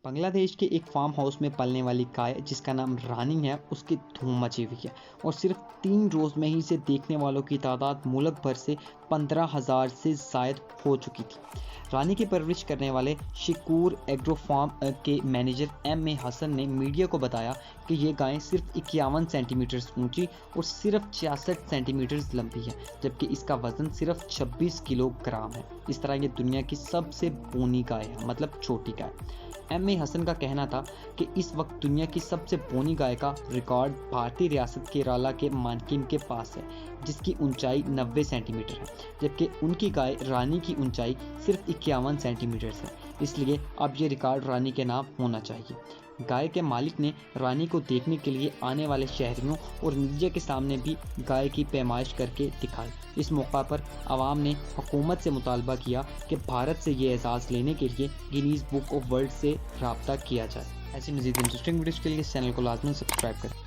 بنگلہ دیش کے ایک فارم ہاؤس میں پلنے والی گائے جس کا نام رانی ہے، اس کی دھوم مچی ہوئی ہے اور صرف 3 روز میں ہی اسے دیکھنے والوں کی تعداد ملک بھر سے 15,000 سے زائد ہو چکی تھی۔ رانی کی پرورش کرنے والے شکور ایگرو فارم کے مینیجر ایم اے حسن نے میڈیا کو بتایا کہ یہ گائے صرف 51 سینٹی میٹر اونچی اور صرف 66 سینٹی میٹر لمبی ہے، جبکہ اس کا وزن صرف 26 کلو گرام ہے۔ اس طرح یہ دنیا کی سب سے بونی گائے ہے، مطلب چھوٹی گائے۔ ایم اے حسن کا کہنا تھا کہ اس وقت دنیا کی سب سے بونی گائے کا ریکارڈ بھارتی ریاست کیرالہ کے مانکیم کے پاس ہے، جس کی اونچائی 90 سینٹی میٹر ہے، جبکہ ان کی گائے رانی کی اونچائی صرف 51 سینٹی میٹر ہے۔ اس لیے اب یہ ریکارڈ رانی کے نام ہونا چاہیے۔ گائے کے مالک نے رانی کو دیکھنے کے لیے آنے والے شہریوں اور میڈیا کے سامنے بھی گائے کی پیمائش کر کے دکھائی۔ اس موقع پر عوام نے حکومت سے مطالبہ کیا کہ بھارت سے یہ اعزاز لینے کے لیے گینیز بک آف ورلڈ سے رابطہ کیا جائے۔ ایسی مزید انٹرسٹنگ ویڈیوز کے لیے اس چینل کو لازمی سبسکرائب کریں۔